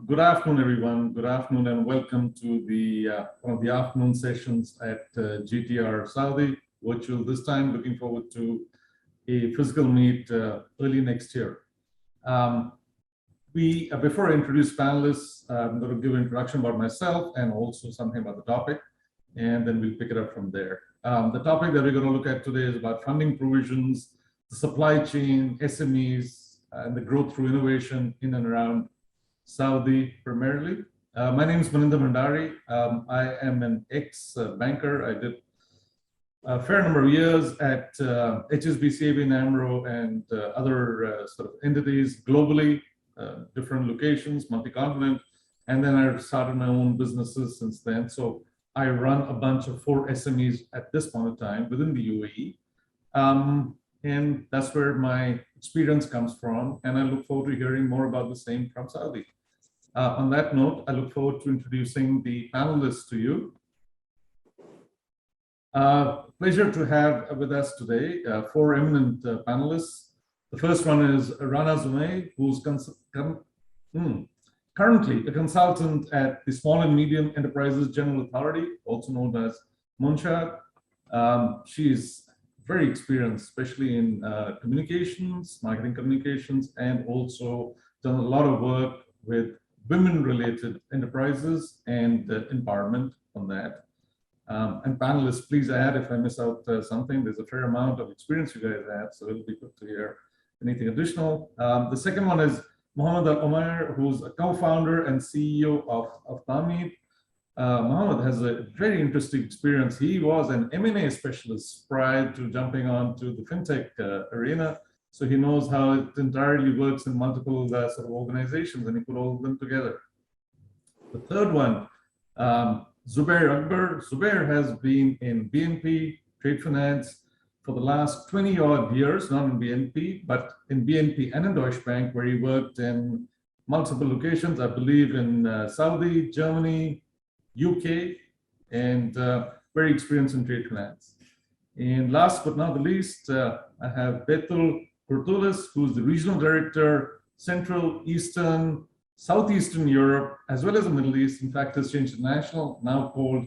Good afternoon, everyone. Good afternoon, and welcome to the one of the afternoon sessions at GTR Saudi virtual this time. Looking forward to a physical meet early next year. Before I introduce panelists, I'm going to give an introduction about myself and also something about the topic, and then we'll pick it up from there. The topic that we're going to look at today is about funding provisions, the supply chain, SMEs, and the growth through innovation in and around Saudi primarily. My name is Maninder Bhandari. I am an ex-banker. I did a fair number of years at HSBC, ABN AMRO, and other sort of entities globally, different locations, multi-continent. And then I started my own businesses since then. So I run a bunch of 4 SMEs at this point in time within the UAE. And that's where my experience comes from. And I look forward to hearing more about the same from Saudi. On that note, I look forward to introducing the panelists to you. Pleasure to have with us today 4 eminent panelists. The first one is Rana Zumay, who's currently a consultant at the Small and Medium Enterprises General Authority, also known as Munshad. She's very experienced, especially in communications, marketing communications, and also done a lot of work with women-related enterprises and empowerment on that. And panelists, please add if I miss out something. There's a fair amount of experience you guys have, so it'll be good to hear anything additional. The second one is Mohammed Al Omair, who's a co-founder and CEO of Tamid. Mohammed has a very interesting experience. He was an M&A specialist prior to jumping onto the fintech arena. So he knows how it entirely works in multiple sort of organizations, and he put all of them together. The third one, Zubair Akbar. Zubair has been in BNP, trade finance, for the last 20-odd years, not in BNP, but in BNP and in Deutsche Bank, where he worked in multiple locations, I believe in Saudi, Germany, UK, and very experienced in trade finance. And last but not the least, I have Betul Kurtulis, who's the Regional Director, Central, Eastern, Southeastern Europe, as well as the Middle East. In fact, it's changed to national, now called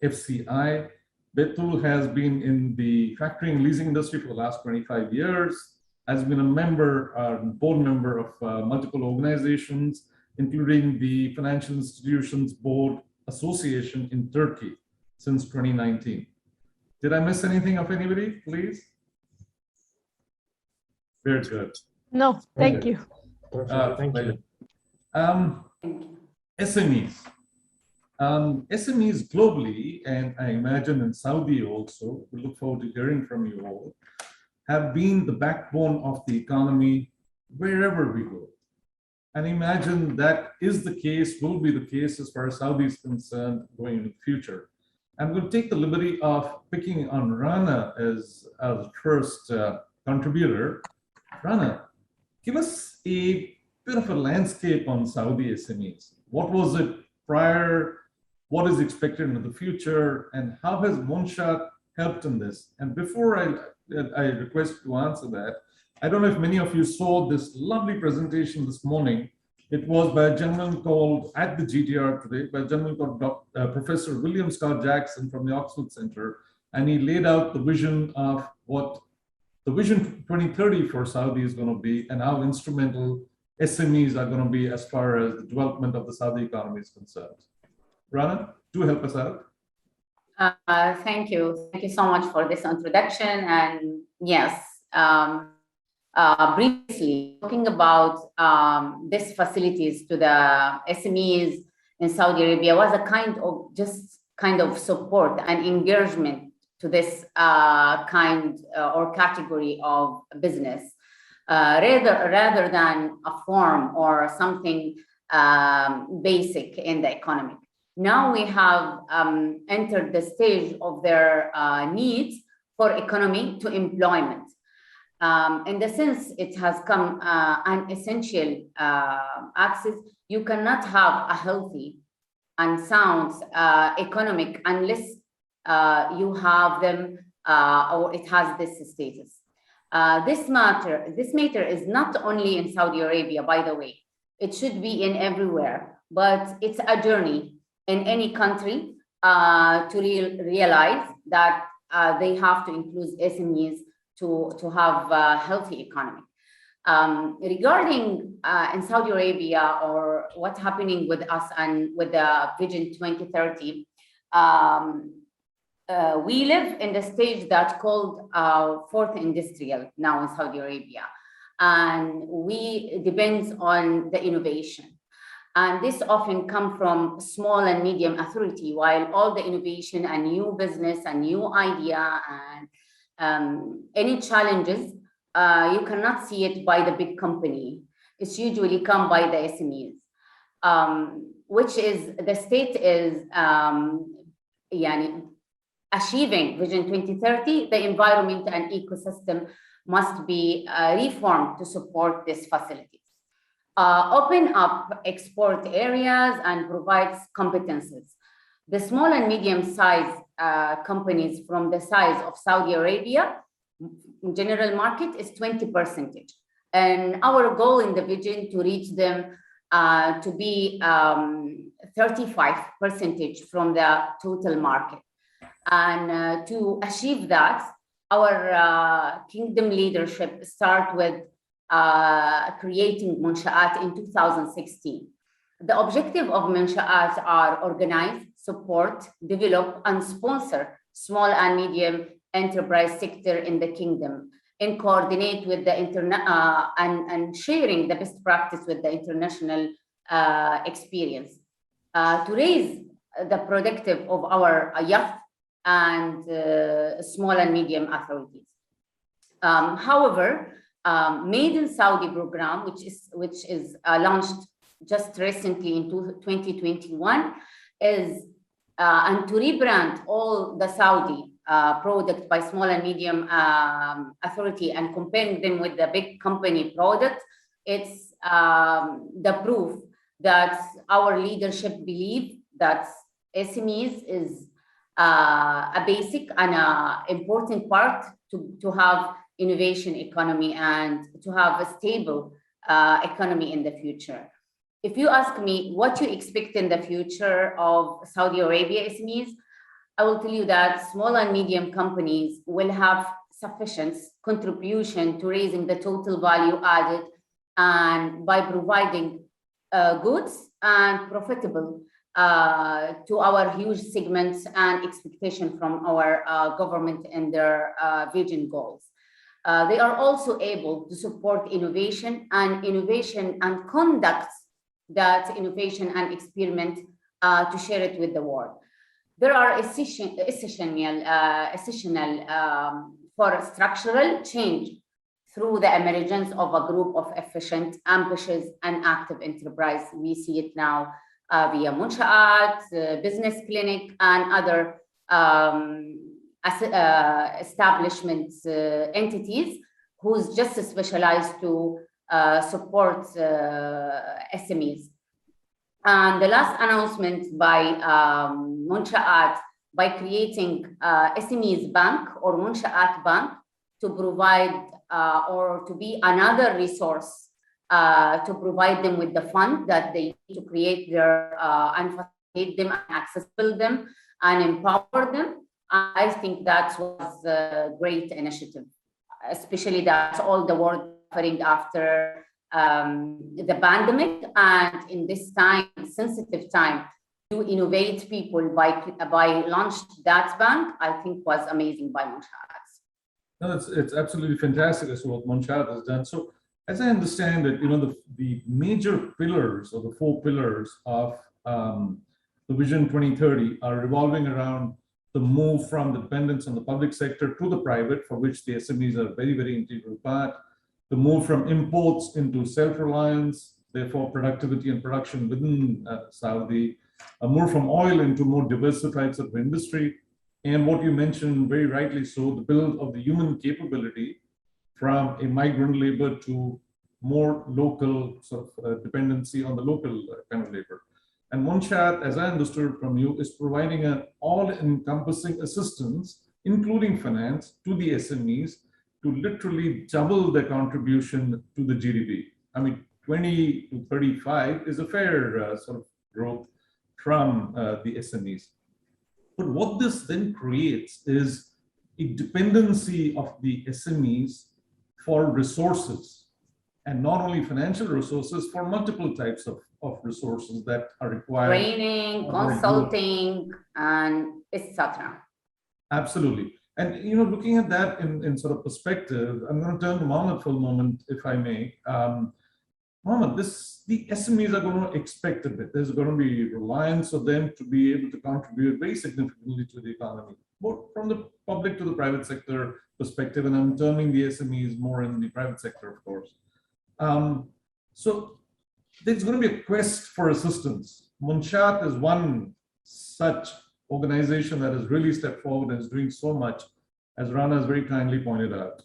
Fci. Betul has been in the factoring and leasing industry for the last 25 years, has been a member, board member of multiple organizations, including the Financial Institutions Board Association in Turkey since 2019. Did I miss anything of anybody, please? Very good. No, thank you. Thank you. SMEs. SMEs globally, and I imagine in Saudi also, we look forward to hearing from you all, have been the backbone of the economy wherever we go. And imagine that is the case, will be the case as far as Saudi is concerned going into the future. I'm going to take the liberty of picking on Rana as first contributor. Rana, give us a bit of a landscape on Saudi SMEs. What was it prior? What is expected in the future? And how has Munshad helped in this? And before I request you to answer that, I don't know if many of you saw this lovely presentation this morning. It was by a gentleman called, at the GTR today, by a gentleman called Professor William Scott Jackson from the Oxford Center. And he laid out the vision of what the Vision 2030 for Saudi is going to be and how instrumental SMEs are going to be as far as the development of the Saudi economy is concerned. Rana, do help us out. Thank you. Thank you so much for this introduction. And yes, briefly talking about these facilities to the SMEs in Saudi Arabia was a kind of support and engagement to this or category of business, rather than a form or something basic in the economy. Now we have entered the stage of their needs for economy to employment. In the sense it has come an essential access. You cannot have a healthy and sound economic unless you have them or it has this status. This matter is not only in Saudi Arabia, by the way. It should be in everywhere but it's a journey in any country to realize that they have to include SMEs to have a healthy economy. Regarding in Saudi Arabia or what's happening with us and with the Vision 2030, we live in the stage that's called fourth industrial now in Saudi Arabia, and we depends on the innovation. And this often come from small and medium authority, while all the innovation and new business and new idea and any challenges, you cannot see it by the big company. It's usually come by the SMEs, which is the state is achieving Vision 2030, the environment and ecosystem must be reformed to support these facilities. Open up export areas and provides competences. The small and medium-sized companies from the size of Saudi Arabia, general market is 20%. And our goal in the vision to reach them to be 35% from the total market. And to achieve that, our kingdom leadership start with creating Munsha'at in 2016. The objective of Munsha'at are organize, support, develop, and sponsor small and medium enterprise sector in the kingdom, and coordinate with the and sharing the best practice with the international experience to raise the productive of our youth and small and medium authorities. However, Made in Saudi program, which is launched just recently in 2021, is and to rebrand all the Saudi product by small and medium authority and comparing them with the big company product. It's the proof that our leadership believe that SMEs is a basic and a important part to have innovation economy and to have a stable economy in the future. If you ask me what you expect in the future of Saudi Arabia SMEs, I will tell you that small and medium companies will have sufficient contribution to raising the total value added and by providing goods and profitable to our huge segments and expectation from our government and their vision goals. They are also able to support innovation and conduct that innovation and experiment to share it with the world. There are essential for structural change through the emergence of a group of efficient, ambitious, and active enterprise. We see it now via Munsha'at, Business Clinic, and other establishments, entities who's just specialized to support SMEs. And the last announcement by Munsha'at by creating SMEs Bank or Munsha'at Bank to provide or to be another resource to provide them with the fund that they need to create their and facilitate them and accessible them and empower them. I think that was a great initiative, especially that all the world offering after the pandemic, and in this time, sensitive time, to innovate people by launched that bank, I think was amazing by Munsha'at. No, it's absolutely fantastic as to what Munsha'at has done. So, as I understand it, the major pillars or the 4 pillars of the Vision 2030 are revolving around the move from the dependence on the public sector to the private, for which the SMEs are a very, very integral part. The move from imports into self-reliance, therefore productivity and production within Saudi. A move from oil into more diversified sort of industry. And what you mentioned very rightly so, the build of the human capability from a migrant labor to more local sort of dependency on the local kind of labor. And Munsha'at, as I understood from you, is providing an all-encompassing assistance, including finance, to the SMEs to literally double their contribution to the GDP. I mean, 20 to 35 is a fair sort of growth from the SMEs. But what this then creates is a dependency of the SMEs for resources, and not only financial resources, for multiple types of resources that are required. Training, consulting, and etc. Absolutely. And looking at that in sort of perspective, I'm going to turn to Mohammed for a moment, if I may. Mohammed, the SMEs are going to expect a bit. There's going to be reliance on them to be able to contribute very significantly to the economy, both from the public to the private sector perspective. And I'm terming the SMEs more in the private sector, of course. So there's going to be a quest for assistance. Munshat is one such organization that has really stepped forward and is doing so much, as Rana has very kindly pointed out.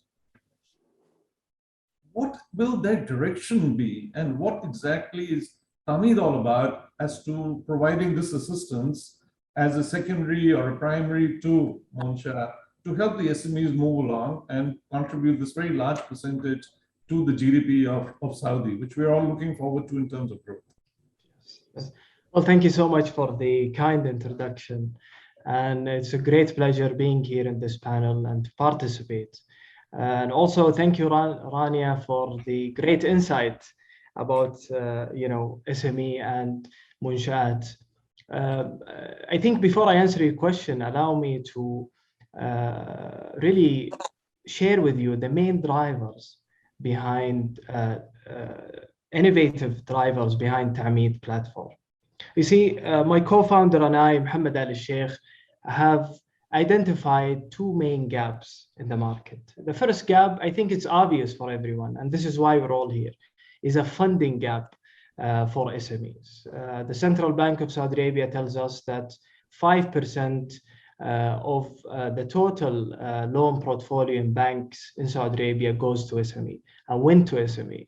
What will their direction be, and what exactly is Tamid all about as to providing this assistance as a secondary or a primary to Munshat to help the SMEs move along and contribute this very large percentage to the GDP of Saudi, which we're all looking forward to in terms of growth? Yes. Well, thank you so much for the kind introduction. And it's a great pleasure being here in this panel and to participate. And also thank you, Rania, for the great insight about SME and Munshat. I think before I answer your question, allow me to really share with you the main drivers behind innovative drivers behind Tamid platform. You see, my co-founder and I, Mohammed Al Sheikh, have identified two main gaps in the market. The first gap, I think it's obvious for everyone, and this is why we're all here, is a funding gap for SMEs. The Central Bank of Saudi Arabia tells us that 5% of the total loan portfolio in banks in Saudi Arabia goes to SME and went to SME.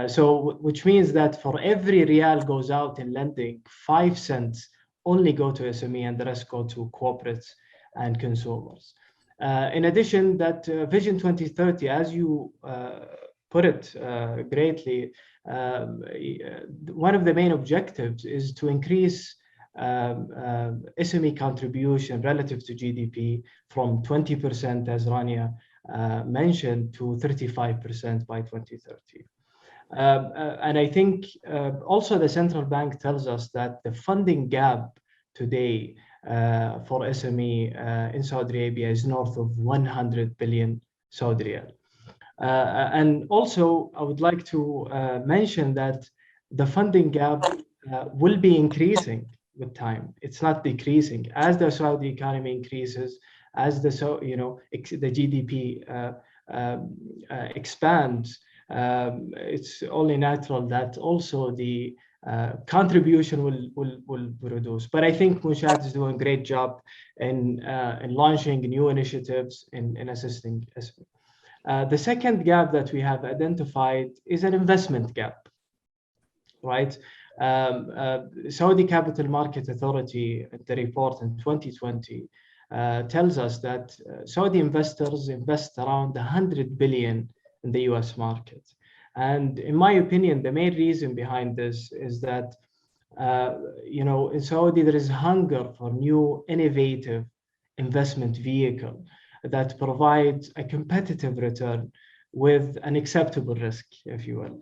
So which means that for every rial goes out in lending, 5 cents only go to SME and the rest go to corporates and consumers. In addition, that Vision 2030, as you put it greatly, one of the main objectives is to increase SME contribution relative to GDP from 20%, as Rania mentioned, to 35% by 2030. And I think also the central bank tells us that the funding gap today for SME in Saudi Arabia is north of 100 billion Saudi riyal. And also, I would like to mention that the funding gap will be increasing with time. It's not decreasing. As the Saudi economy increases, as the GDP expands, it's only natural that also the contribution will reduce. But I think Munshat is doing a great job in launching new initiatives in assisting SME. The second gap that we have identified is an investment gap, right? Saudi Capital Market Authority, the report in 2020, tells us that Saudi investors invest around 100 billion in the US market. And in my opinion, the main reason behind this is that, in Saudi, there is hunger for new innovative investment vehicle that provides a competitive return with an acceptable risk, if you will.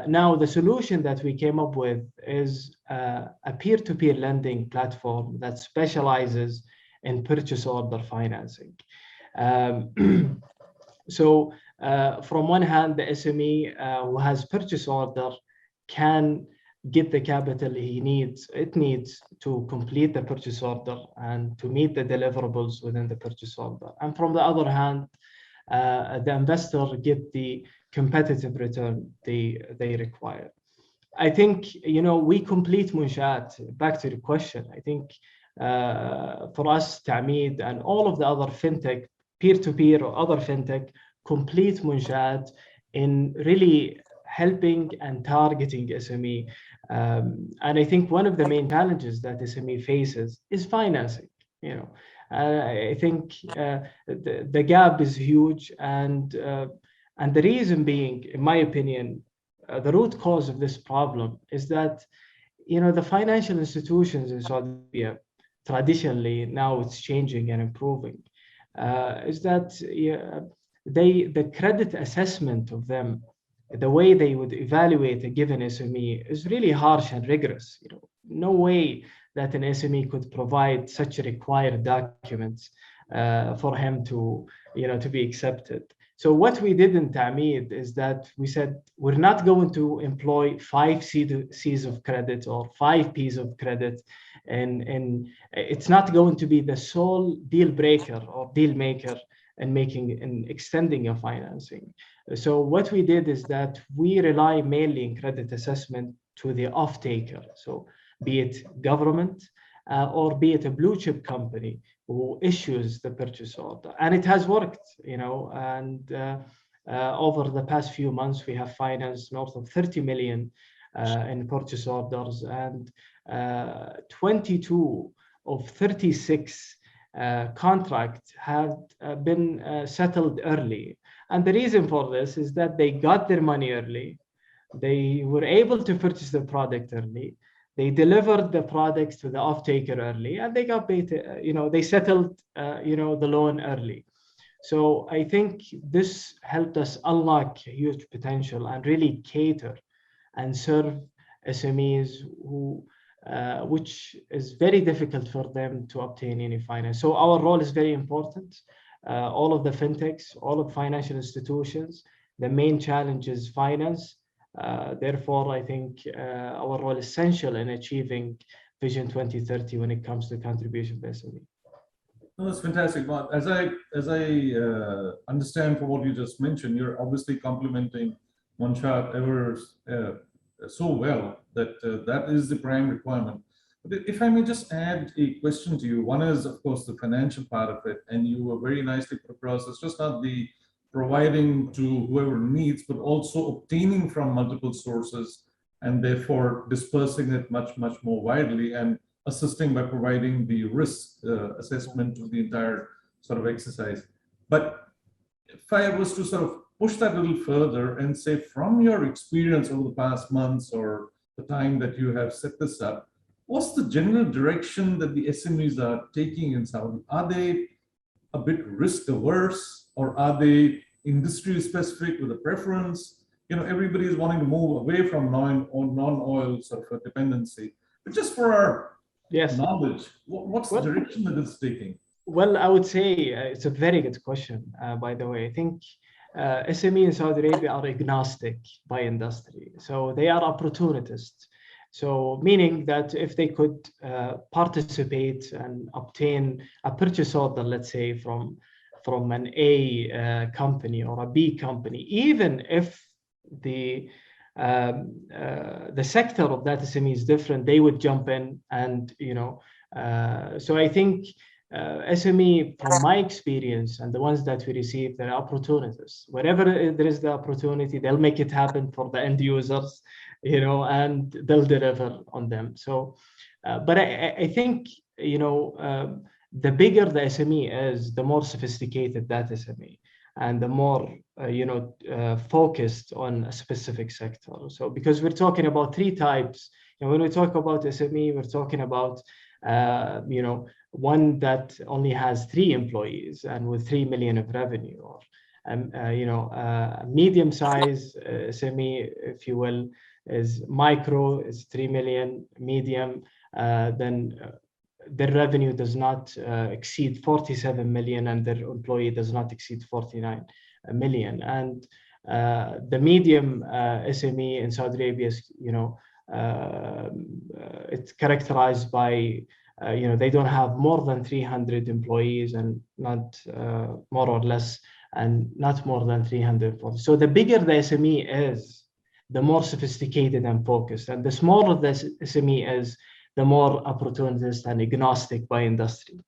Now, the solution that we came up with is a peer-to-peer lending platform that specializes in purchase order financing. So from one hand, the SME who has purchase order can get the capital it needs to complete the purchase order and to meet the deliverables within the purchase order. And from the other hand, the investor get the competitive return they require. I think, we complete Munshat. Back to the question, I think for us, Tamid and all of the other fintech, peer-to-peer or other fintech, complete Munshat in really helping and targeting SME. And I think one of the main challenges that SME faces is financing. I think the gap is huge, and the reason being, in my opinion, the root cause of this problem is that the financial institutions in Saudi Arabia, traditionally, now it's changing and improving, is that the credit assessment of them, the way they would evaluate a given SME is really harsh and rigorous. No way that an SME could provide such required documents for him to be accepted. So what we did in Ta'meed is that we said we're not going to employ 5 C's of credit or 5 P's of credit, and it's not going to be the sole deal breaker or deal maker in making and extending your financing. So what we did is that we rely mainly in credit assessment to the off-taker. So be it government or be it a blue chip company who issues the purchase order. And it has worked, and over the past few months, we have financed north of 30 million in purchase orders, and 22 of 36 contracts have been settled early. And the reason for this is that they got their money early. They were able to purchase the product early. They delivered the products to the off-taker early, and they got paid, they settled, the loan early. So I think this helped us unlock huge potential and really cater and serve SMEs which is very difficult for them to obtain any finance. So our role is very important. All of the fintechs, all of financial institutions, the main challenge is finance. Therefore, I think our role is essential in achieving Vision 2030 when it comes to contribution to SME. No, that's fantastic. As I understand from what you just mentioned, you're obviously complementing Munshad ever so well that that is the prime requirement. But if I may just add a question to you, one is, of course, the financial part of it, and you were very nicely put across. It's just not the providing to whoever needs, but also obtaining from multiple sources and therefore dispersing it much, much more widely and assisting by providing the risk assessment of the entire sort of exercise. But if I was to sort of push that a little further and say, from your experience over the past months or the time that you have set this up, what's the general direction that the SMEs are taking in Saudi? Are they a bit risk averse, or are they industry specific with a preference? Everybody is wanting to move away from non-oil sort of a dependency. But just for our knowledge, what's the direction that it's taking? Well, I would say it's a very good question, by the way. I think SME in Saudi Arabia are agnostic by industry. So they are opportunists. So meaning that if they could participate and obtain a purchase order, let's say from an A company or a B company, even if the sector of that SME is different, they would jump in and, so I think SME, from my experience and the ones that we receive, they're opportunists. Wherever there is the opportunity, they'll make it happen for the end users, and they'll deliver on them. So, but I think, the bigger the SME is, the more sophisticated that SME, and the more, focused on a specific sector. So, because we're talking about 3 types, and when we talk about SME, we're talking about, one that only has 3 employees and with 3 million of revenue, or, medium size SME, if you will, is micro, is 3 million, medium, then their revenue does not exceed 47 million and their employee does not exceed 49 million. And the medium SME in Saudi Arabia is, it's characterized by, they don't have more than 300 employees and not more or less, and not more than 340. So the bigger the SME is, the more sophisticated and focused. And the smaller the SME is, the more opportunist and agnostic by industry.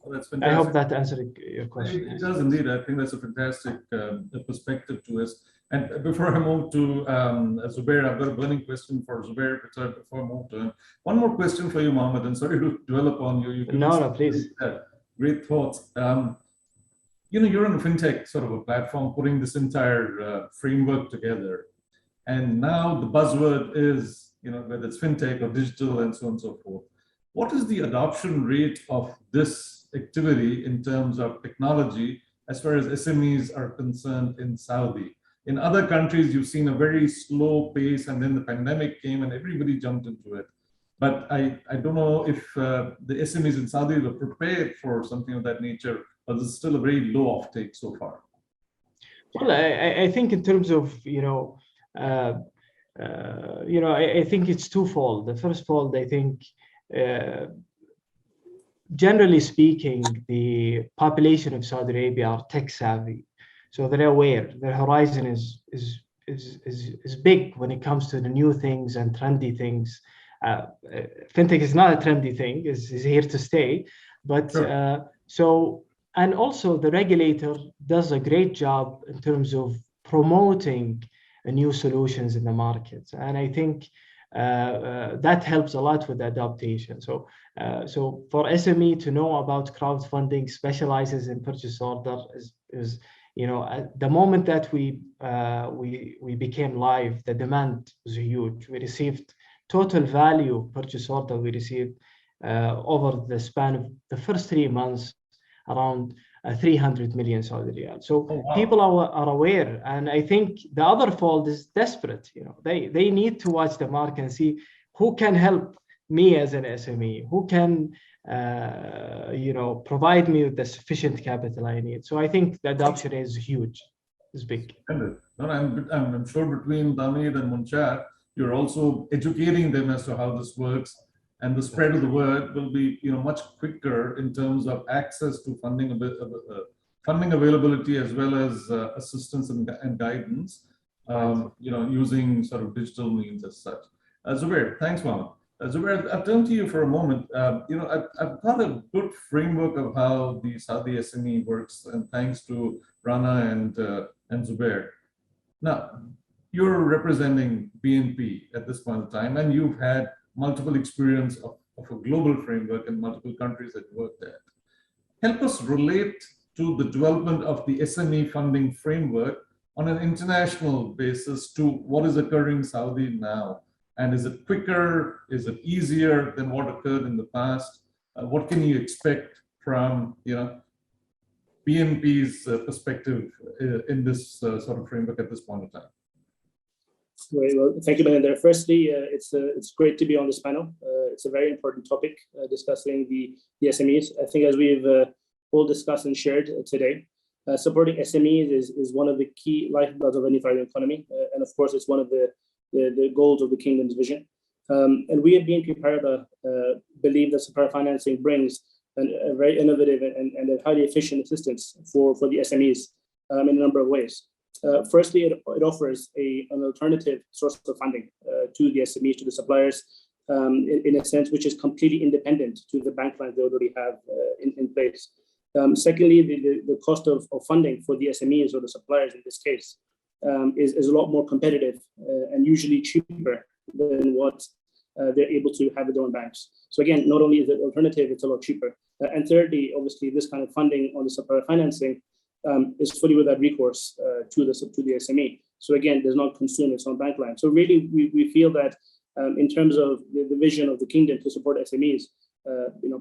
Oh, that's fantastic. I hope that answered your question. It does indeed. I think that's a fantastic perspective to us. And before I move to Zubair, I've got a burning question for Zubair before I move to him. One more question for you, Mohammed, and sorry to dwell upon you. No, please. Great thoughts. You're on a fintech sort of a platform putting this entire framework together. And now the buzzword is, whether it's fintech or digital and so on and so forth. What is the adoption rate of this activity in terms of technology as far as SMEs are concerned in Saudi? In other countries, you've seen a very slow pace, and then the pandemic came and everybody jumped into it. But I don't know if the SMEs in Saudi were prepared for something of that nature, but it's still a very low offtake so far. Well, I think in terms of, I think it's twofold. The first fold, I think, generally speaking, the population of Saudi Arabia are tech savvy, so they're aware. Their horizon is big when it comes to the new things and trendy things. Fintech is not a trendy thing; is here to stay. But Sure. And also the regulator does a great job in terms of promoting new solutions in the market, and I think that helps a lot with adaptation. So for SME to know about crowdfunding, specializes in purchase order is at the moment that we became live, the demand was huge. We received total value purchase order we received over the span of the first 3 months around 300 million Saudi riyal. So Oh, wow. people are aware, and I think the other fold is desperate. They need to watch the market and see who can help me as an SME, who can provide me with the sufficient capital I need. So I think the adoption is huge, is big. No, I'm sure between Tamid and Munshad, you're also educating them as to how this works, and the spread of the word will be much quicker in terms of access to funding availability as well as assistance and guidance, using sort of digital means as such. Zubair, thanks, Mohammed. Zubair, I'll turn to you for a moment. I've got a good framework of how the Saudi SME works, and thanks to Rana and Zubair. Now, you're representing BNP at this point in time, and you've had multiple experience of a global framework in multiple countries that you worked at. Help us relate to the development of the SME funding framework on an international basis to what is occurring in Saudi now. And is it quicker? Is it easier than what occurred in the past? What can you expect from BNP's perspective in this sort of framework at this point in time? Great. Well, thank you, Mahinder. Firstly, it's great to be on this panel. It's a very important topic, discussing the SMEs. I think as we've all discussed and shared today, supporting SMEs is one of the key lifebloods of any thriving economy, and of course, it's one of the goals of the Kingdom's vision. And we at BNP Paribas believe that supplier financing brings a very innovative and a highly efficient assistance for the SMEs in a number of ways. Firstly, it offers an alternative source of funding to the SMEs, to the suppliers, in a sense which is completely independent to the bank lines they already have in place. Secondly, the cost of funding for the SMEs or the suppliers in this case is a lot more competitive and usually cheaper than what they're able to have with their own banks. So again, not only is it alternative, it's a lot cheaper. And thirdly, obviously, this kind of funding on the supplier financing is fully without recourse to the SME. So again, does not consume its own bank line. So really, we feel that in terms of the vision of the Kingdom to support SMEs,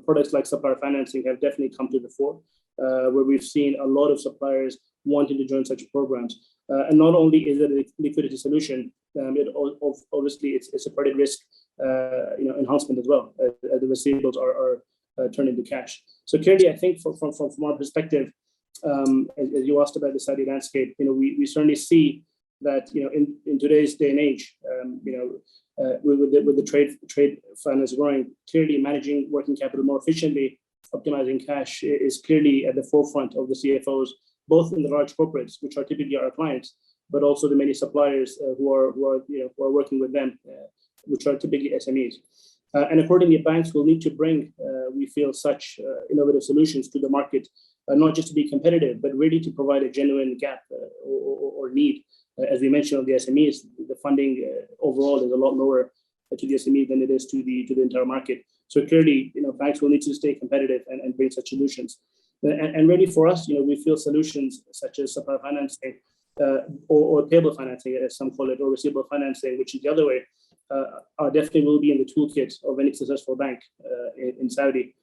products like supplier financing have definitely come to the fore, where we've seen a lot of suppliers wanting to join such programs. And not only is it a liquidity solution, obviously it's a credit risk enhancement as well, as the receivables are turned into cash. So clearly, I think from our perspective, as you asked about the Saudi landscape, we certainly see that in today's day and age, with the trade finance growing, clearly managing working capital more efficiently, optimizing cash is clearly at the forefront of the CFOs, both in the large corporates, which are typically our clients, but also the many suppliers who are working with them, which are typically SMEs. And accordingly, banks will need to bring, we feel, such innovative solutions to the market, not just to be competitive, but really to provide a genuine gap or need. As we mentioned on the SMEs, the funding overall is a lot lower to the SME than it is to the entire market. So clearly, banks will need to stay competitive and bring such solutions. And really for us, we feel solutions such as supplier financing or payable financing, as some call it, or receivable financing, which is the other way, are definitely will be in the toolkit of any successful bank in Saudi.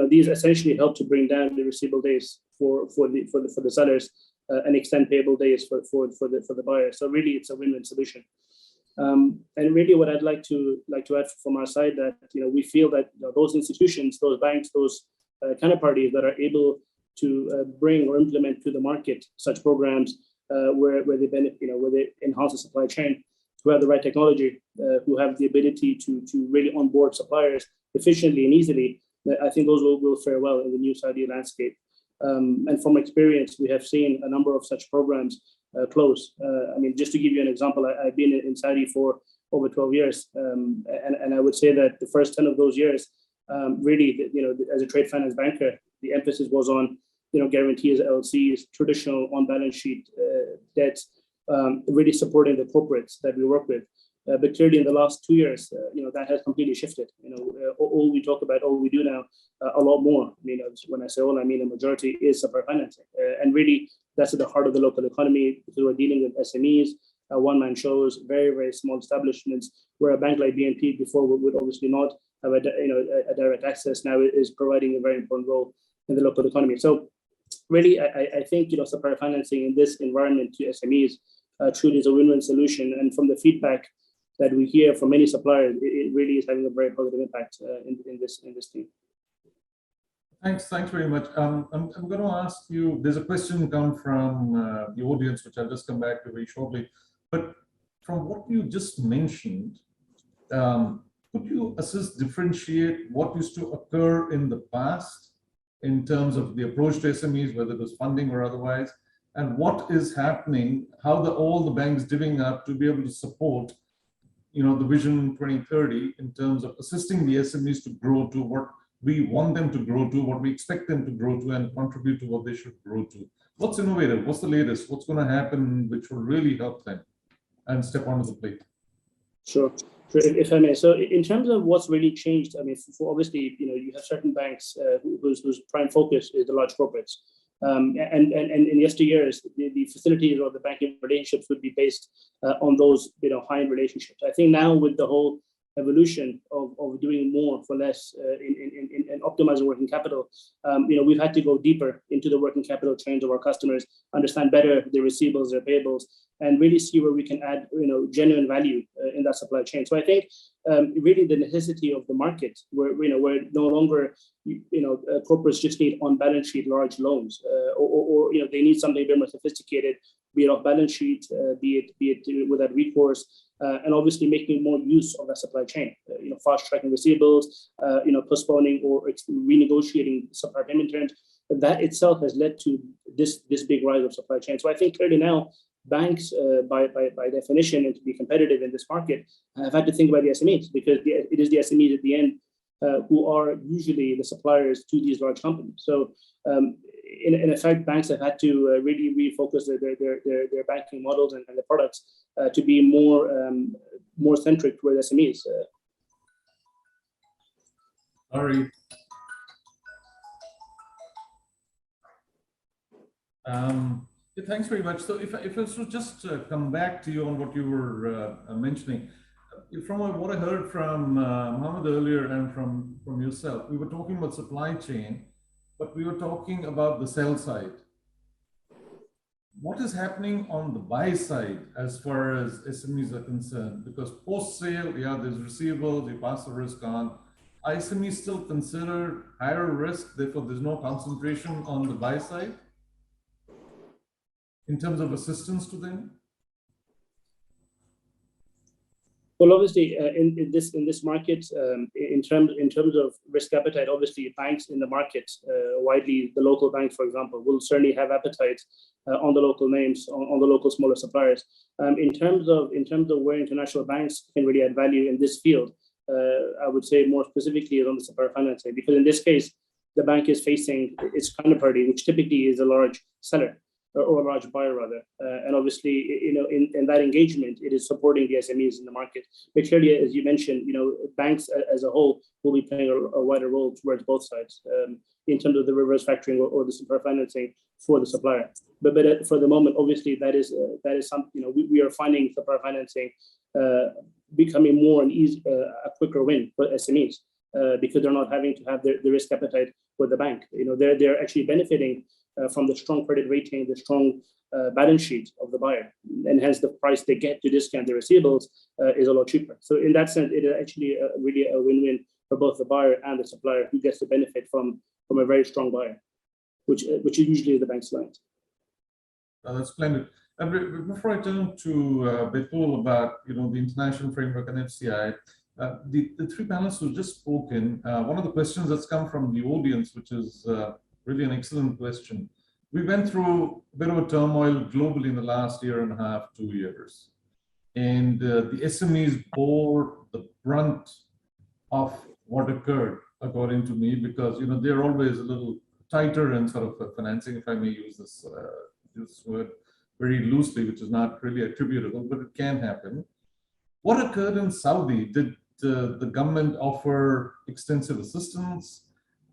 These essentially help to bring down the receivable days for the sellers and extend payable days for the buyer. So really, it's a win-win solution. And really, what I'd like to add from our side that we feel that those institutions, those banks, those counterparties that are able to bring or implement to the market such programs where they benefit, where they enhance the supply chain, who have the right technology, who have the ability to really onboard suppliers efficiently and easily, I think those will fare well in the new Saudi landscape. And from experience, we have seen a number of such programs close. Just to give you an example, I've been in Saudi for over 12 years, and I would say that the first 10 of those years, really, as a trade finance banker, the emphasis was on guarantees, LCs, traditional on-balance sheet debts, really supporting the corporates that we work with. But clearly, in the last 2 years, that has completely shifted. All we talk about, all we do now, a lot more. When I say all, I mean a majority is supplier financing, and really, that's at the heart of the local economy because we're dealing with SMEs, one-man shows, very very small establishments, where a bank like BNP before would obviously not have a direct access. Now is providing a very important role in the local economy. So, really, I think supplier financing in this environment to SMEs truly is a win-win solution, and from the feedback that we hear from many suppliers, it really is having a very positive impact in this team. Thanks very much. I'm going to ask you, there's a question come from the audience, which I'll just come back to very shortly. But from what you just mentioned, could you differentiate what used to occur in the past in terms of the approach to SMEs, whether it was funding or otherwise, and what is happening, how all the banks divvying up to be able to support the Vision 2030 in terms of assisting the SMEs to grow to what we want them to grow to, what we expect them to grow to, and contribute to what they should grow to. What's innovative? What's the latest? What's going to happen which will really help them and step onto the plate? Sure. If I may. So in terms of what's really changed, for obviously, you have certain banks whose prime focus is the large corporates. And in yesteryears, the facilities or the banking relationships would be based on those high-end relationships. I think now with the whole evolution of doing more for less in optimizing working capital, we've had to go deeper into the working capital chains of our customers, understand better their receivables, their payables, and really see where we can add genuine value in that supply chain. So I think really the necessity of the market, where no longer corporates just need on balance sheet large loans, or they need something a bit more sophisticated, be it off balance sheet, be it without recourse, and obviously making more use of that supply chain. Fast tracking receivables, postponing or renegotiating supplier payment terms. That itself has led to this big rise of supply chain. So I think clearly now banks, by definition, and to be competitive in this market, have had to think about the SMEs, because it is the SMEs at the end who are usually the suppliers to these large companies. So in effect, banks have had to really refocus their banking models and the products to be more centric towards SMEs. Sorry. Thanks very much. So if I should just come back to you on what you were mentioning, from what I heard from Mohammed earlier and from yourself, we were talking about supply chain, but we were talking about the sell side. What is happening on the buy side as far as SMEs are concerned? Because post-sale, there's receivables, you pass the risk on. Are SMEs still considered higher risk, therefore there's no concentration on the buy side in terms of assistance to them? Well, obviously, in this market, in terms of risk appetite, obviously banks in the market, widely the local banks, for example, will certainly have appetite on the local names, on the local smaller suppliers. In terms of where international banks can really add value in this field, I would say more specifically is on the supplier financing, because in this case, the bank is facing its counterparty, which typically is a large seller, or a large buyer rather, and obviously, in that engagement, it is supporting the SMEs in the market. But clearly, as you mentioned, banks as a whole will be playing a wider role towards both sides in terms of the reverse factoring or the supplier financing for the supplier. But for the moment, obviously, that is something we are finding supplier financing becoming more and a quicker win for SMEs because they're not having to have the risk appetite with the bank. They're actually benefiting from the strong credit rating, the strong balance sheet of the buyer, and hence the price they get to discount their receivables is a lot cheaper. So in that sense, it is actually really a win-win for both the buyer and the supplier, who gets to benefit from a very strong buyer, which is usually the bank's client. That's splendid. Before I turn to Betul about the international framework and FCI, the three panelists who just spoken, one of the questions that's come from the audience, which is really an excellent question. We went through a bit of a turmoil globally in the last year and a half, 2 years. And the SMEs bore the brunt of what occurred, according to me, because they're always a little tighter in sort of financing, if I may use this word very loosely, which is not really attributable, but it can happen. What occurred in Saudi? Did the government offer extensive assistance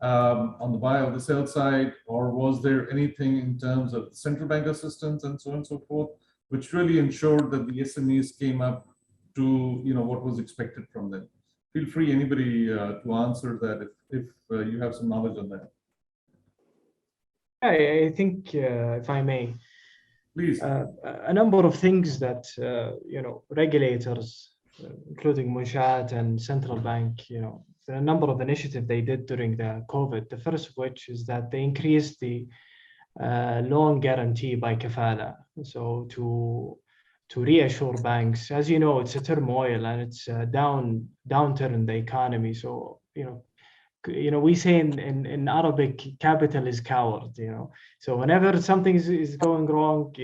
on the buy or the sell side, or was there anything in terms of central bank assistance and so on and so forth, which really ensured that the SMEs came up to what was expected from them? Feel free, anybody, to answer that if you have some knowledge on that. I think, if I may, please. A number of things that regulators, including Munshat and central bank, there are a number of initiatives they did during the COVID. The first of which is that they increased the loan guarantee by kafala, so to reassure banks. As you know, it's a turmoil and it's a downturn in the economy. So we say in Arabic, capital is coward. So whenever something is going wrong,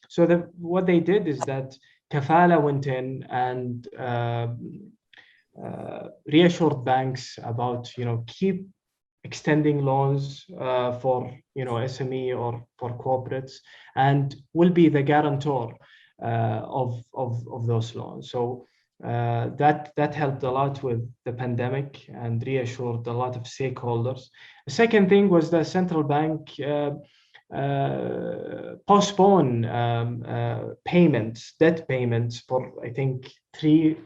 so what they did is that kafala went in and reassured banks about keep extending loans for SME or for corporates, and will be the guarantor of those loans. So that helped a lot with the pandemic and reassured a lot of stakeholders. The second thing was the central bank postpone debt payments for I think three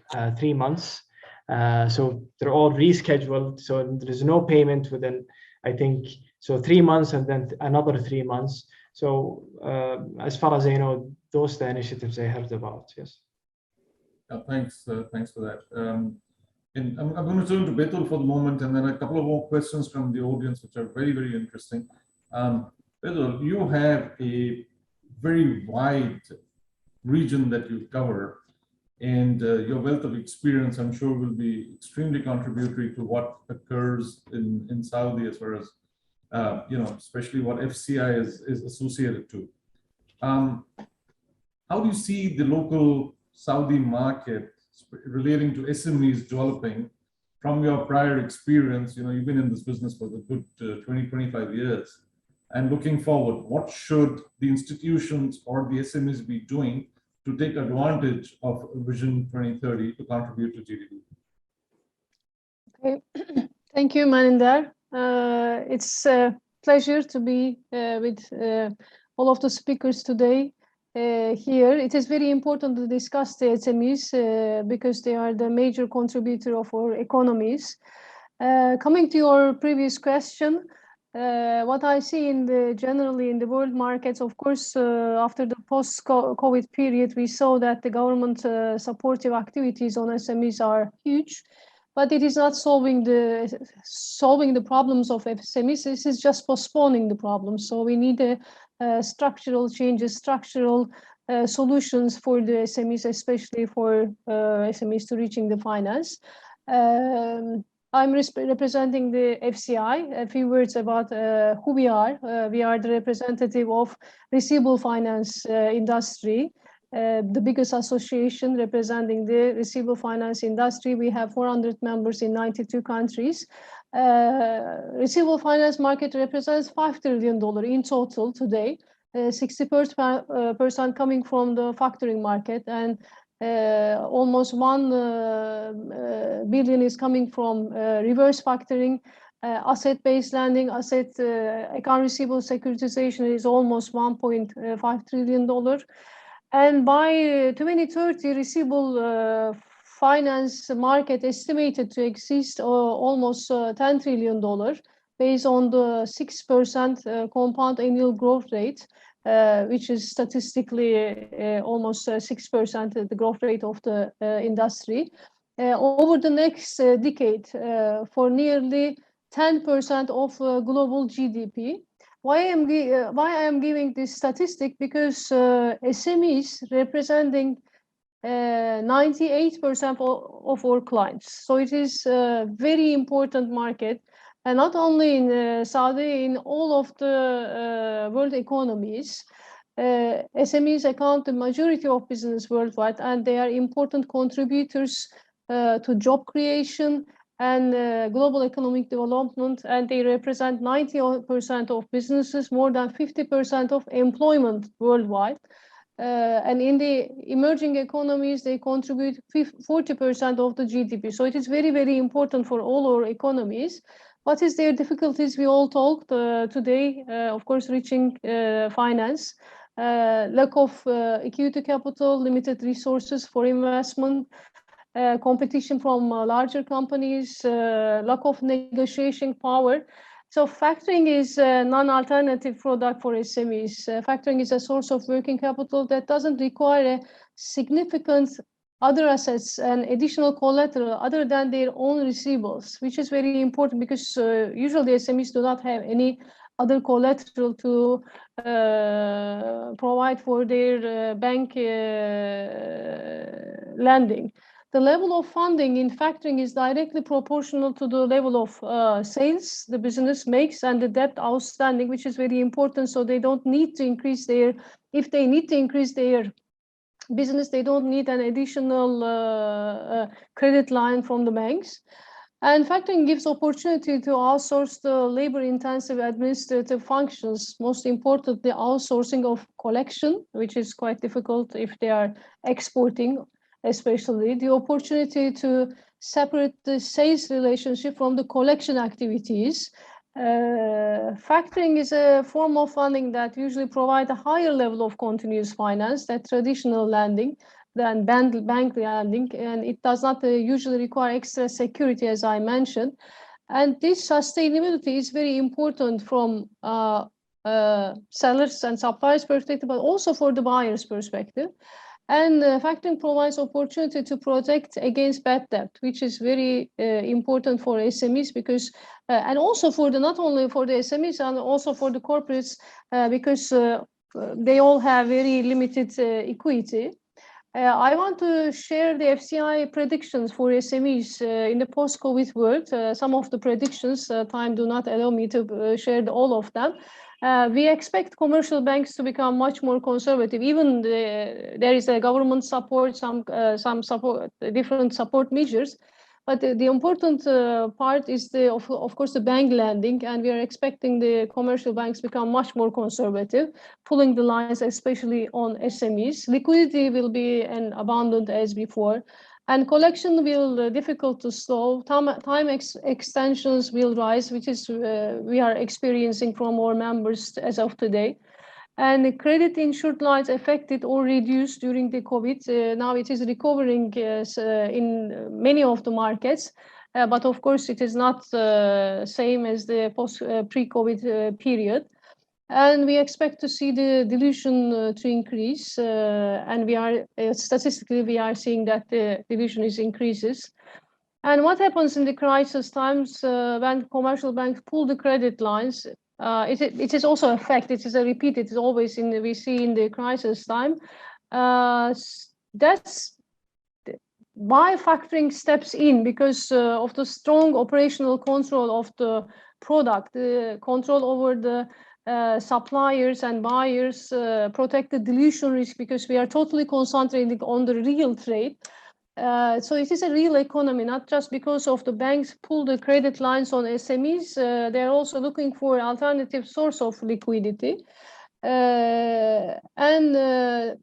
months. So they're all rescheduled. So there is no payment within, I think, so 3 months and then another 3 months. So as far as I know, those are the initiatives I heard about. Yes. Thanks for that. And I'm going to turn to Betul for the moment, and then a couple of more questions from the audience, which are very, very interesting. Betul, you have a very wide region that you cover, and your wealth of experience, I'm sure, will be extremely contributory to what occurs in Saudi as far as, especially what FCI is associated to. How do you see the local Saudi market relating to SMEs developing from your prior experience? You've been in this business for a good 20, 25 years. And looking forward, what should the institutions or the SMEs be doing to take advantage of Vision 2030 to contribute to GDP? Okay, thank you, Maninder. It's a pleasure to be with all of the speakers today here. It is very important to discuss the SMEs because they are the major contributor of our economies. Coming to your previous question, what I see generally in the world markets, of course, after the post-COVID period, we saw that the government supportive activities on SMEs are huge, but it is not solving the problems of SMEs. This is just postponing the problems. So we need structural changes, structural solutions for the SMEs, especially for SMEs to reaching the finance. I'm representing the FCI. A few words about who we are. We are the representative of receivable finance industry, the biggest association representing the receivable finance industry. We have 400 members in 92 countries. Receivable finance market represents $5 trillion in total today, 60% coming from the factoring market, and almost 1 billion is coming from reverse factoring, asset-based lending, account receivable securitization is almost $1.5 trillion. And by 2030, receivable finance market estimated to exist almost $10 trillion based on the 6% compound annual growth rate, which is statistically almost 6% the growth rate of the industry. Over the next decade, for nearly 10% of global GDP. Why I am giving this statistic? Because SMEs representing 98% of our clients. So it is a very important market, and not only in Saudi, in all of the world economies. SMEs account the majority of business worldwide, and they are important contributors to job creation and global economic development, and they represent 90% of businesses, more than 50% of employment worldwide. And in the emerging economies, they contribute 40% of the GDP. So it is very, very important for all our economies. What is their difficulties? We all talked today, of course, reaching finance, lack of equity capital, limited resources for investment, competition from larger companies, lack of negotiation power. So factoring is a non-alternative product for SMEs. Factoring is a source of working capital that doesn't require a significant other assets and additional collateral other than their own receivables, which is very important because usually SMEs do not have any other collateral to provide for their bank lending. The level of funding in factoring is directly proportional to the level of sales the business makes and the debt outstanding, which is very important. So they don't need to increase their, if they need to increase their business, they don't need an additional credit line from the banks. And factoring gives opportunity to outsource the labor-intensive administrative functions, most importantly, outsourcing of collection, which is quite difficult if they are exporting, especially the opportunity to separate the sales relationship from the collection activities. Factoring is a form of funding that usually provides a higher level of continuous finance than traditional lending, than bank lending, and it does not usually require extra security, as I mentioned. And this sustainability is very important from sellers and suppliers' perspective, but also for the buyer's perspective. And factoring provides opportunity to protect against bad debt, which is very important for SMEs because, and also for the, not only for the SMEs and also for the corporates, because they all have very limited equity. I want to share the Fci predictions for SMEs in the post-COVID world. Some of the predictions, time do not allow me to share all of them. We expect commercial banks to become much more conservative. Even there is a government support, some support, different support measures. But the important part is of course the bank lending, and we are expecting the commercial banks become much more conservative, pulling the lines, especially on SMEs. Liquidity will be abundant as before, and collection will difficult to slow. Time extensions will rise, which is we are experiencing from our members as of today. And the credit insured lines affected or reduced during the COVID. Now it is recovering in many of the markets, but of course it is not same as the pre-COVID period. And we expect to see the dilution to increase, and we are statistically we are seeing that the dilution increases. And what happens in the crisis times when commercial banks pull the credit lines? It is also a fact. It is a repeat. It is always we see in the crisis time. That's why factoring steps in, because of the strong operational control of the product, the control over the suppliers and buyers, protect the dilution risk, because we are totally concentrating on the real trade. So it is a real economy, not just because of the banks pull the credit lines on SMEs. They're also looking for alternative source of liquidity. And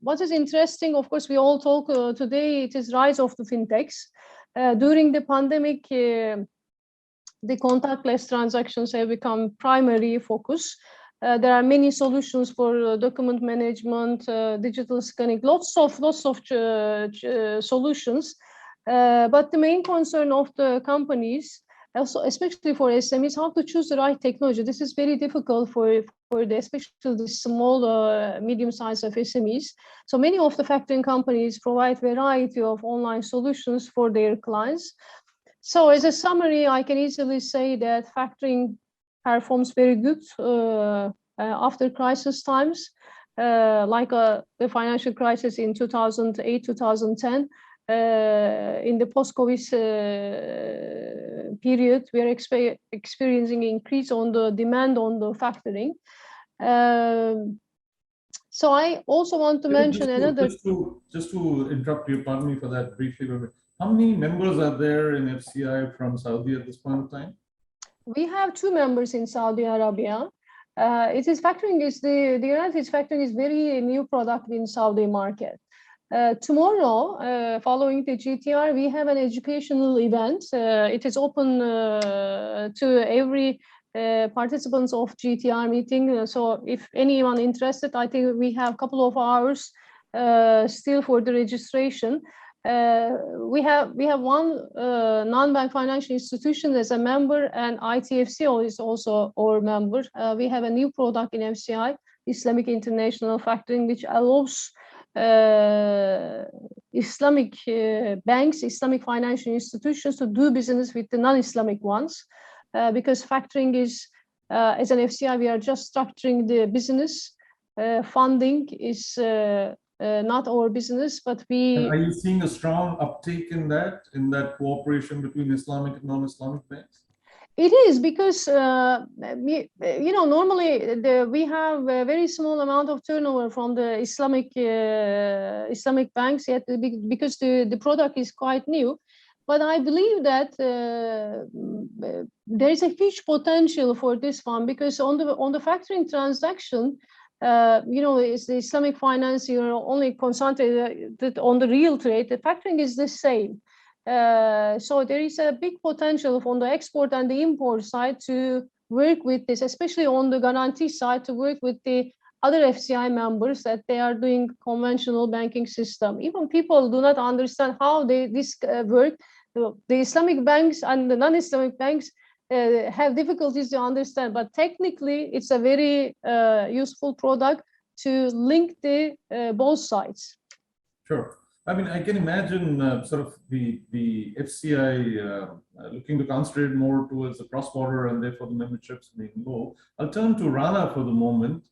what is interesting, of course, we all talk today, it is rise of the fintechs. During the pandemic, the contactless transactions have become primary focus. There are many solutions for document management, digital scanning, lots of solutions. But the main concern of the companies, also especially for SMEs, how to choose the right technology. This is very difficult for especially the small, medium-sized of SMEs. So many of the factoring companies provide variety of online solutions for their clients. So as a summary, I can easily say that factoring performs very good after crisis times, like the financial crisis in 2008, 2010. In the post-COVID period, we are experiencing increase on the demand on the factoring. So I also want to mention another. Just to interrupt you, pardon me for that briefly. How many members are there in FCI from Saudi at this point of time? We have 2 members in Saudi Arabia. It is factoring is the United factoring is very new product in Saudi market. Tomorrow, following the GTR, we have an educational event. It is open to every participants of GTR meeting. So if anyone interested, I think we have a couple of hours still for the registration. We have one non-bank financial institution as a member, and ITFCO is also our member. We have a new product in FCI, Islamic International Factoring, which allows Islamic banks, Islamic financial institutions to do business with the non-Islamic ones, because factoring is, as an FCI, we are just structuring the business. Funding is not our business, but we. And are you seeing a strong uptake in that cooperation between Islamic and non-Islamic banks? It is because normally we have a very small amount of turnover from the Islamic banks yet, because the product is quite new. But I believe that there is a huge potential for this one, because on the factoring transaction, it's the Islamic finance, only concentrated on the real trade. The factoring is the same. So there is a big potential on the export and the import side to work with this, especially on the guarantee side, to work with the other FCI members that they are doing conventional banking system. Even people do not understand how this work. The Islamic banks and the non-Islamic banks have difficulties to understand, but technically it's a very useful product to link the both sides. Sure. I mean, I can imagine sort of the FCI looking to concentrate more towards the cross-border, and therefore the memberships being low. I'll turn to Rana for the moment.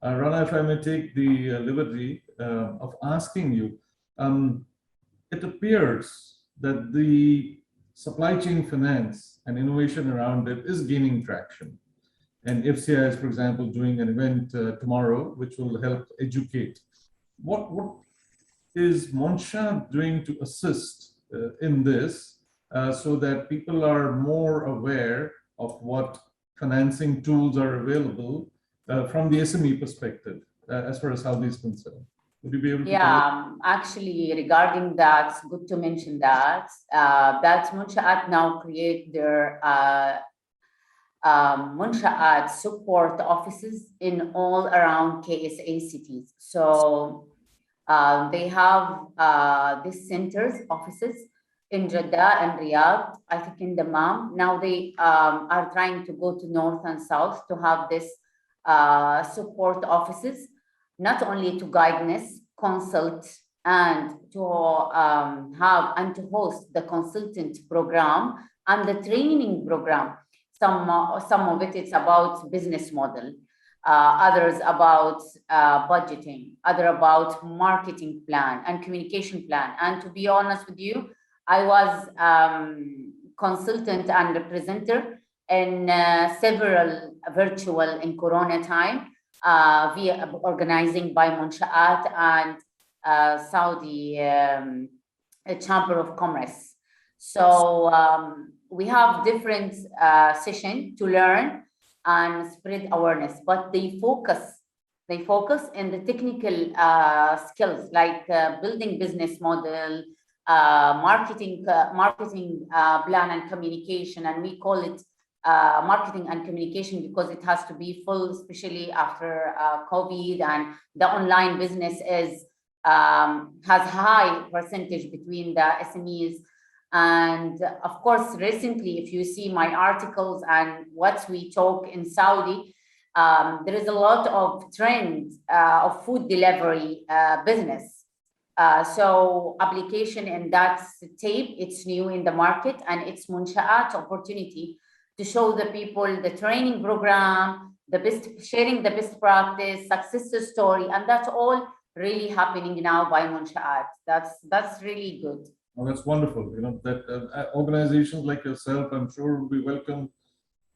Rana, if I may take the liberty of asking you, it appears that the supply chain finance and innovation around it is gaining traction. And FCI is, for example, doing an event tomorrow, which will help educate. What is Monshad doing to assist in this so that people are more aware of what financing tools are available from the SME perspective, as far as Saudi is concerned? Would you be able to? Yeah, actually, regarding that, it's good to mention that Monsha'at now create their Monsha'at support offices in all around KSA cities. So they have these centers, offices in Jeddah and Riyadh, I think in Dammam. Now they are trying to go to north and south to have this support offices, not only to guidance, consult, and to have and to host the consultant program and the training program. Some of it is about business model, others about budgeting, other about marketing plan and communication plan. And to be honest with you, I was consultant and representative in several virtual in Corona time, via organizing by Monsha'at and Saudi Chamber of Commerce. So we have different sessions to learn and spread awareness, but they focus in the technical skills, like building business model, marketing plan and communication, and we call it marketing and communication because it has to be full, especially after COVID, and the online business is has high percentage between the SMEs And of course, recently, if you see my articles and what we talk in Saudi, there is a lot of trend of food delivery business. So application in that tape, it's new in the market, and it's Munshaat opportunity to show the people the training program, the best, sharing the best practice, success story, and that's all really happening now by Munshaat. That's really good. Oh, that's wonderful. You know, that organizations like yourself, I'm sure will be welcome,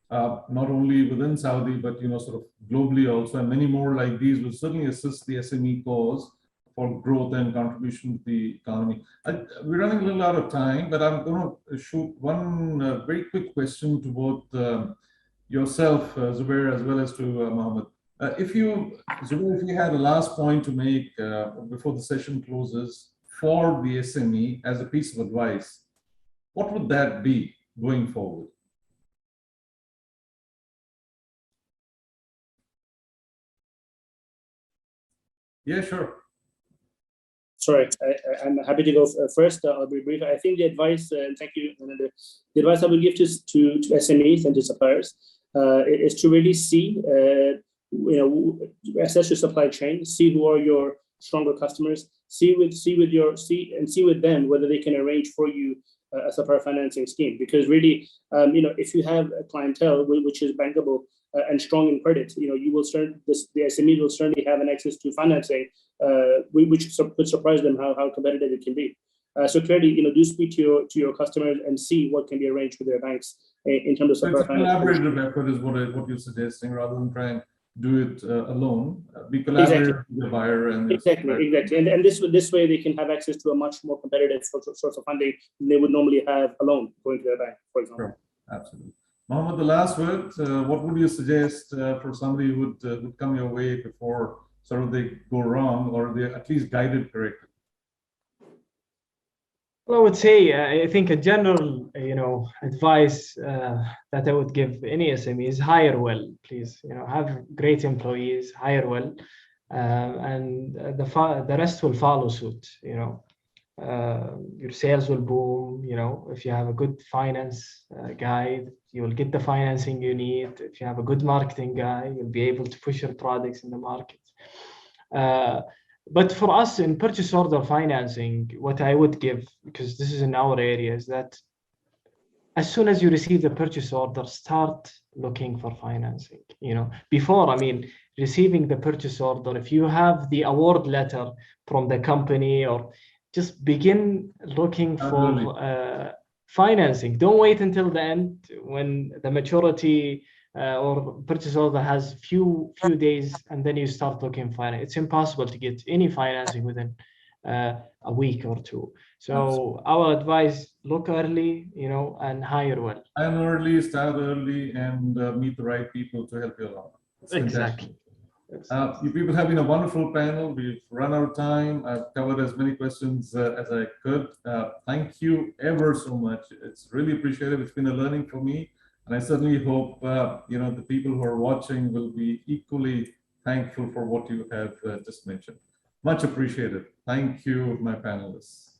not only within Saudi, but, you know, sort of globally also, and many more like these will certainly assist the SME cause for growth and contribution to the economy. We're running a little out of time, but I'm going to shoot one very quick question to both yourself, Zubair, as well as to Mohammed. Zubair, if you had a last point to make before the session closes for the SME as a piece of advice, what would that be going forward? Yeah, sure. Sorry, I'm happy to go first. I'll be brief. I think the advice, and thank you, the advice I will give to SMEs and to suppliers is to really see, assess your supply chain, see who are your stronger customers, see with them whether they can arrange for you a supplier financing scheme. Because really, if you have a clientele which is bankable and strong in credit, you will the SMEs will certainly have an access to financing, which could surprise them how competitive it can be. So clearly, do speak to your customers and see what can be arranged with their banks in terms of supplier financing. Collaborative effort is what you're suggesting, rather than trying to do it alone. Be collaborative with the buyer and exactly. And this way they can have access to a much more competitive source of funding than they would normally have alone going to their bank, for example. Sure, absolutely. Mohammed, the last word. What would you suggest for somebody who would come your way before sort of they go wrong, or they're at least guided correctly? Well, I would say, I think a general, advice that I would give any SME is hire well, please. Have great employees, hire well, and the rest will follow suit. Your sales will boom. If you have a good finance guy, you will get the financing you need. If you have a good marketing guy, you'll be able to push your products in the market. But for us in purchase order financing, what I would give, because this is in our area, is that as soon as you receive the purchase order, start looking for financing. Before, receiving the purchase order, if you have the award letter from the company, or just begin looking for financing. Don't wait until the end when the maturity or purchase order has few days, and then you start looking for it. It's impossible to get any financing within a week or two. So absolutely. Our advice: look early, and hire well. Hire early, start early, and meet the right people to help you along. Exactly. You people have been a wonderful panel. We've run out of time. I've covered as many questions as I could. Thank you ever so much. It's really appreciated. It's been a learning for me. And I certainly hope, the people who are watching will be equally thankful for what you have just mentioned. Much appreciated. Thank you, my panelists.